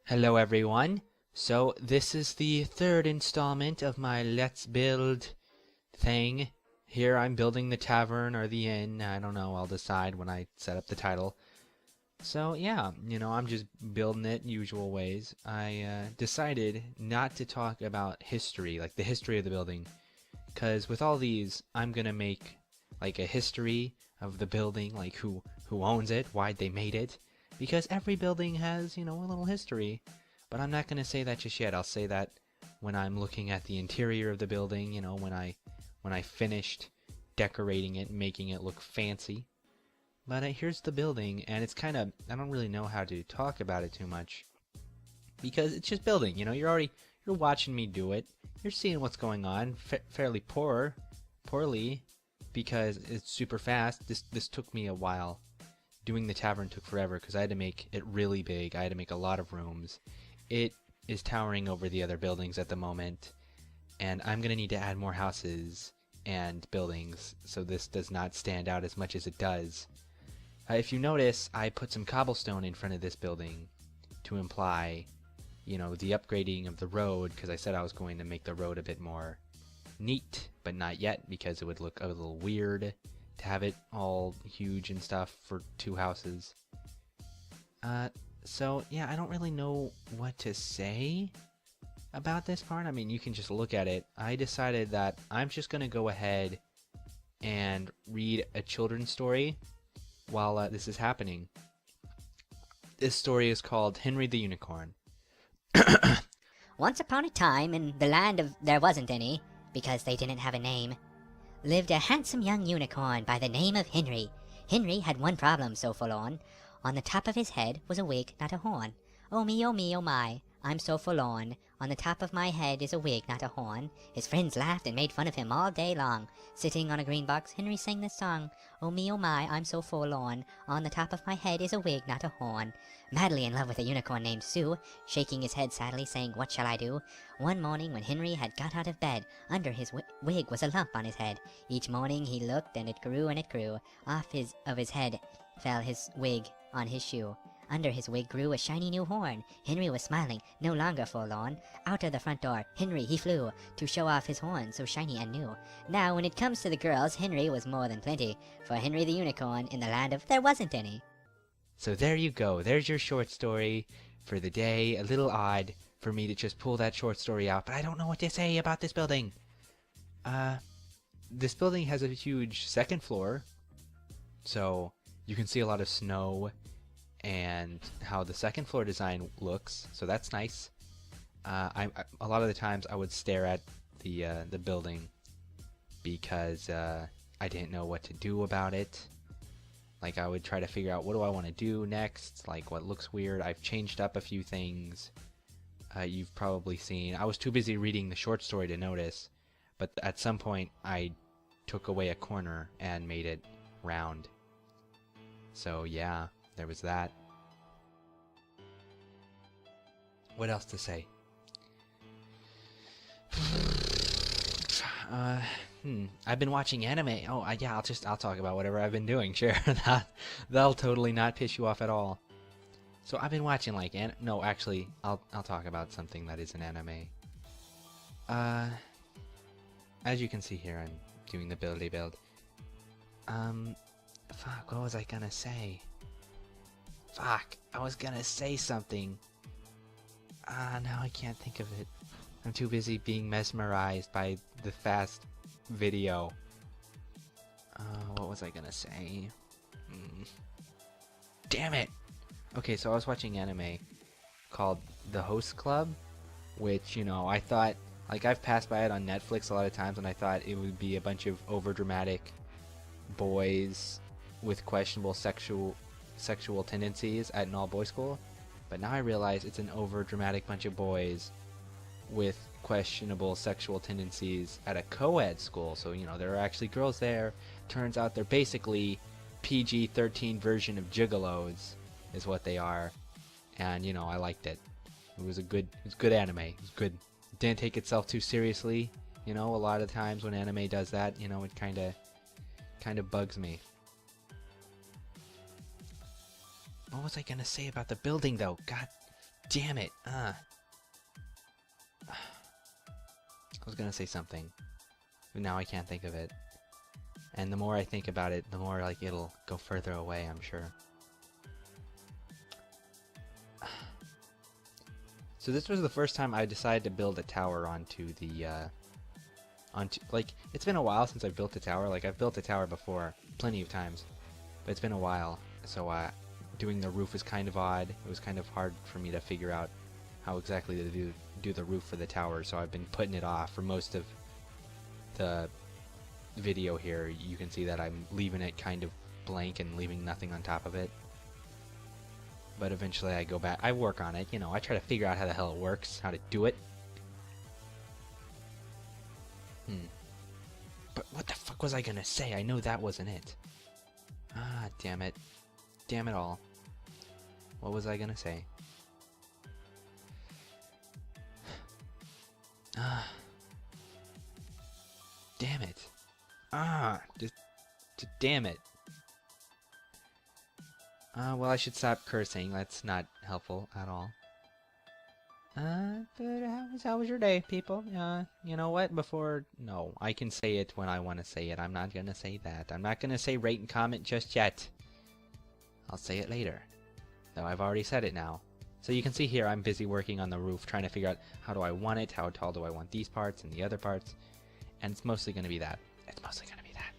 Hello everyone. So this is the third installment of my Let's Build thing. Here I'm building the tavern or the inn. I don't know, I'll decide when I set up the title. So yeah, I'm just building it usual ways. I decided not to talk about history, like the history of the building, because with all these, I'm gonna make like a history of the building, like who owns it, why they made it, because every building has, a little history. But I'm not gonna say that just yet. I'll say that when I'm looking at the interior of the building, when I finished decorating it and making it look fancy. But here's the building, and it's kind of, I don't really know how to talk about it too much because it's just building. You're watching me do it. You're seeing what's going on fairly poorly, because it's super fast. This took me a while. Doing the tavern took forever because I had to make it really big. I had to make a lot of rooms. It is towering over the other buildings at the moment, and I'm gonna need to add more houses and buildings so this does not stand out as much as it does. If you notice, I put some cobblestone in front of this building to imply, the upgrading of the road, because I said I was going to make the road a bit more neat, but not yet because it would look a little weird to have it all huge and stuff for two houses. So yeah, I don't really know what to say about this part. I mean, you can just look at it. I decided that I'm just gonna go ahead and read a children's story while this is happening. This story is called Henry the Unicorn. Once upon a time, in the land of there wasn't any, because they didn't have a name, lived a handsome young unicorn by the name of Henry. Henry had one problem so forlorn. On the top of his head was a wig, not a horn. Oh me, oh me, oh my, I'm so forlorn. On the top of my head is a wig, not a horn. His friends laughed and made fun of him all day long. Sitting on a green box, Henry sang this song. Oh me, oh my, I'm so forlorn. On the top of my head is a wig, not a horn. Madly in love with a unicorn named Sue, shaking his head sadly, saying, what shall I do? One morning when Henry had got out of bed, under his wig was a lump on his head. Each morning he looked, and it grew and it grew. Off of his head fell his wig on his shoe. Under his wig grew a shiny new horn. Henry was smiling, no longer forlorn. Out of the front door, Henry he flew, to show off his horn so shiny and new. Now when it comes to the girls, Henry was more than plenty, for Henry the Unicorn in the land of there wasn't any. So there you go. There's your short story for the day. A little odd for me to just pull that short story out, but I don't know what to say about this building. This building has a huge second floor, so you can see a lot of snow and how the second floor design looks, so that's nice. A lot of the times I would stare at the building because I didn't know what to do about it. Like, I would try to figure out, what do I want to do next, like what looks weird. I've changed up a few things. You've probably seen. I was too busy reading the short story to notice, but at some point I took away a corner and made it round. So yeah, there was that. What else to say? I've been watching anime. Oh, yeah, I'll talk about whatever I've been doing. Sure, that'll totally not piss you off at all. So I've been watching like no, actually, I'll talk about something that is an anime. As you can see here, I'm doing the buildy build. Fuck, what was I gonna say? Fuck, I was gonna say something. Now I can't think of it. I'm too busy being mesmerized by the fast video. What was I gonna say? Damn it! Okay, so I was watching anime called The Host Club, which, I thought, like, I've passed by it on Netflix a lot of times, and I thought it would be a bunch of overdramatic boys with questionable sexual tendencies at an all-boys school. But now I realize it's an overdramatic bunch of boys with questionable sexual tendencies at a co-ed school. So, there are actually girls there. Turns out they're basically PG-13 version of gigolos is what they are. And, I liked it. It was good anime. It was good. It didn't take itself too seriously. A lot of times when anime does that, it kind of bugs me. What was I gonna say about the building though? God Damn it. I was gonna say something, but now I can't think of it. And the more I think about it, the more like it'll go further away, I'm sure. So this was the first time I decided to build a tower onto the like, it's been a while since I've built a tower. Like, I've built a tower before plenty of times, but it's been a while. So doing the roof is kind of odd. It was kind of hard for me to figure out how exactly to do the roof for the tower, so I've been putting it off for most of the video here. You can see that I'm leaving it kind of blank and leaving nothing on top of it. But eventually I go back, I work on it, you know, I try to figure out how the hell it works, how to do it. But what the fuck was I gonna say? I know that wasn't it. Ah, damn it. Damn it all. What was I gonna say? Ah. Damn it. Ah, just damn it. Well, I should stop cursing. That's not helpful at all. But how was your day, people? You know what? No, I can say it when I want to say it. I'm not gonna say that. I'm not gonna say rate and comment just yet. I'll say it later. Though I've already said it now. So you can see here, I'm busy working on the roof, trying to figure out how do I want it, how tall do I want these parts and the other parts. And it's mostly gonna be that. It's mostly gonna be that.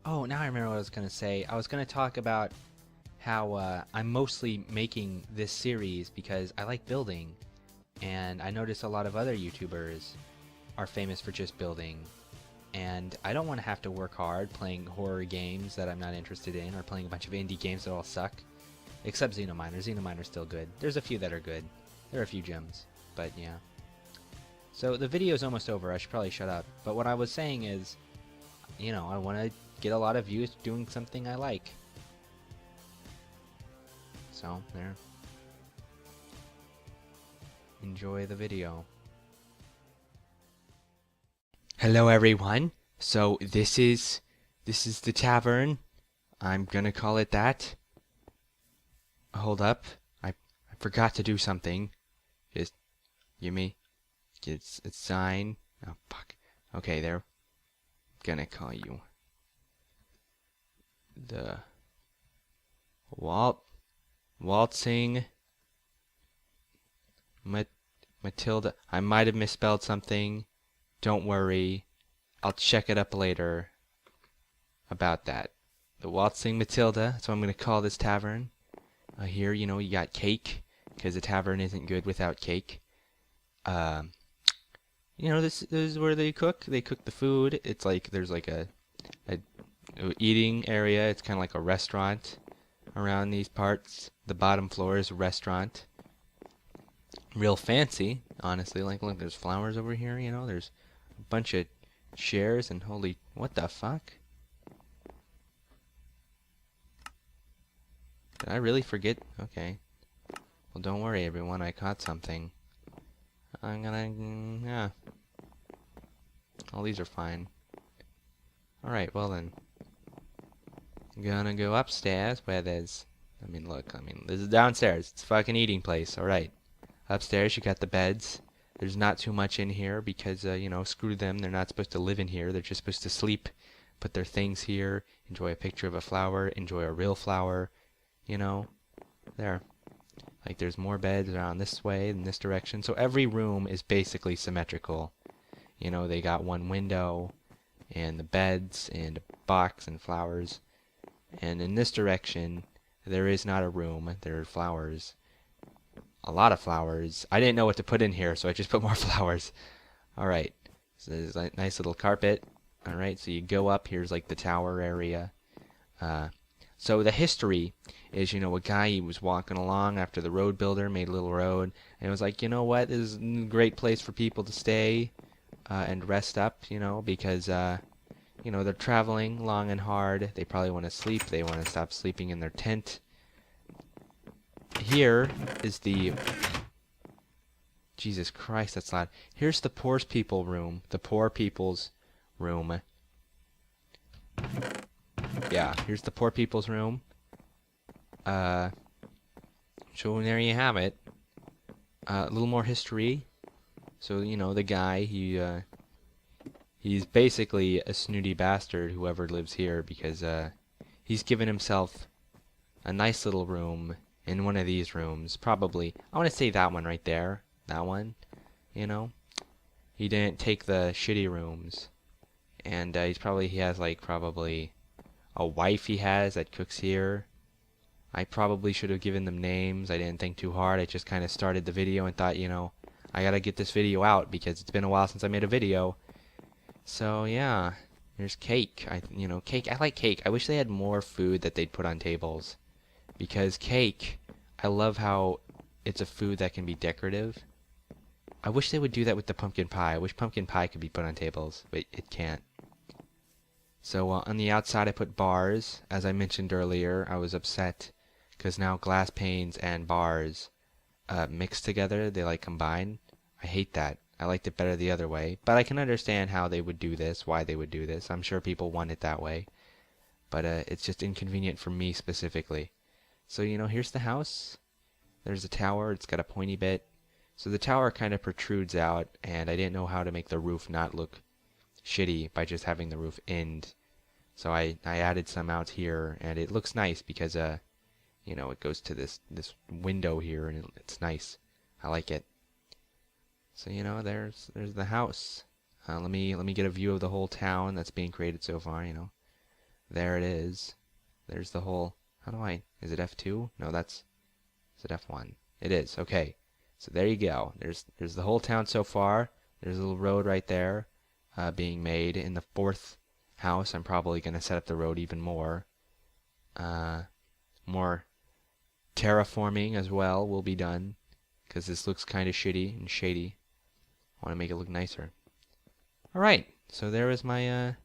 Oh, now I remember what I was going to say. I was going to talk about how I'm mostly making this series because I like building. And I notice a lot of other YouTubers are famous for just building. And I don't want to have to work hard playing horror games that I'm not interested in, or playing a bunch of indie games that all suck. Except Xenominer. Xenominer's still good. There's a few that are good. There are a few gems. But yeah. So the video's almost over. I should probably shut up. But what I was saying is, you know, I want to get a lot of views doing something I like. So, there. Enjoy the video. Hello everyone. So this is the tavern. I'm gonna call it that. Hold up. I forgot to do something. Just give me it's a sign. Oh fuck. Okay, there. Gonna call you the waltzing Matilda. I might have misspelled something. Don't worry. I'll check it up later about that. The waltzing Matilda. That's what I'm gonna call this tavern. Here, you know, you got cake, because the tavern isn't good without cake. You know, this is where they cook. They cook the food. It's like there's like a eating area. It's kind of like a restaurant around these parts. The bottom floor is a restaurant. Real fancy, honestly. Like, look, there's flowers over here. You know, there's a bunch of chairs and holy, what the fuck? Did I really forget? Okay. Well, don't worry, everyone. I caught something. I'm gonna, yeah. All these are fine. Alright, well then. I'm gonna go upstairs where there's, look, this is downstairs. It's a fucking eating place, alright. Upstairs, you got the beds. There's not too much in here because, you know, screw them. They're not supposed to live in here. They're just supposed to sleep, put their things here, enjoy a picture of a flower, enjoy a real flower, you know. There. Like, there's more beds around this way in this direction. So every room is basically symmetrical. You know, they got one window, and the beds, and a box, and flowers. And in this direction, there is not a room. There are flowers. A lot of flowers. I didn't know what to put in here, so I just put more flowers. Alright. So there's a nice little carpet. Alright, so you go up. Here's like the tower area. So the history is, you know, a guy, he was walking along after the road builder made a little road, and it was like, you know what, this is a great place for people to stay and rest up, you know, because, you know, they're traveling long and hard. They probably want to sleep. They want to stop sleeping in their tent. Here is the... Jesus Christ, that's loud. Here's the poor people's room. The poor people's room. Yeah, here's the poor people's room. So there you have it. A little more history. So, you know, the guy, he's basically a snooty bastard, whoever lives here, because he's given himself a nice little room in one of these rooms. Probably, I want to say that one right there. That one, you know. He didn't take the shitty rooms. And he has like probably a wife he has that cooks here. I probably should have given them names. I didn't think too hard. I just kind of started the video and thought, you know, I gotta get this video out because it's been a while since I made a video. So yeah, there's cake. Cake. I like cake. I wish they had more food that they'd put on tables, because cake, I love how it's a food that can be decorative. I wish they would do that with the pumpkin pie. I wish pumpkin pie could be put on tables, but it can't. So on the outside I put bars. As I mentioned earlier, I was upset because now glass panes and bars mix together. They like combine. I hate that. I liked it better the other way. But I can understand how they would do this, why they would do this. I'm sure people want it that way. But it's just inconvenient for me specifically. So, you know, here's the house. There's a tower. It's got a pointy bit. So the tower kind of protrudes out, and I didn't know how to make the roof not look shitty by just having the roof end. So I added some out here, and it looks nice because you know, it goes to this window here, and it's nice. I like it. So, you know, there's the house. Let me get a view of the whole town that's being created so far. You know, there it is. There's the whole. Is it F2? No, is it F1? It is. Okay. So there you go. There's the whole town so far. There's a little road right there, being made in the fourth house. I'm probably gonna set up the road even more. More terraforming as well will be done, because this looks kind of shitty and shady. I want to make it look nicer. Alright, so there's my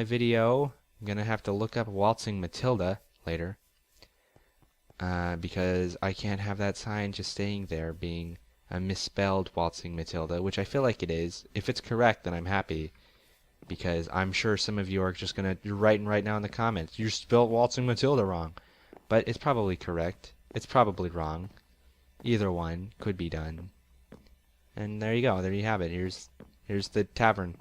video. I'm gonna have to look up Waltzing Matilda later, because I can't have that sign just staying there being a misspelled Waltzing Matilda, which I feel like it is. If it's correct, then I'm happy, because I'm sure some of you are just gonna write right now in the comments, you spelled Waltzing Matilda wrong. But it's probably correct. It's probably wrong. Either one could be done. And there you go. There you have it. Here's the tavern.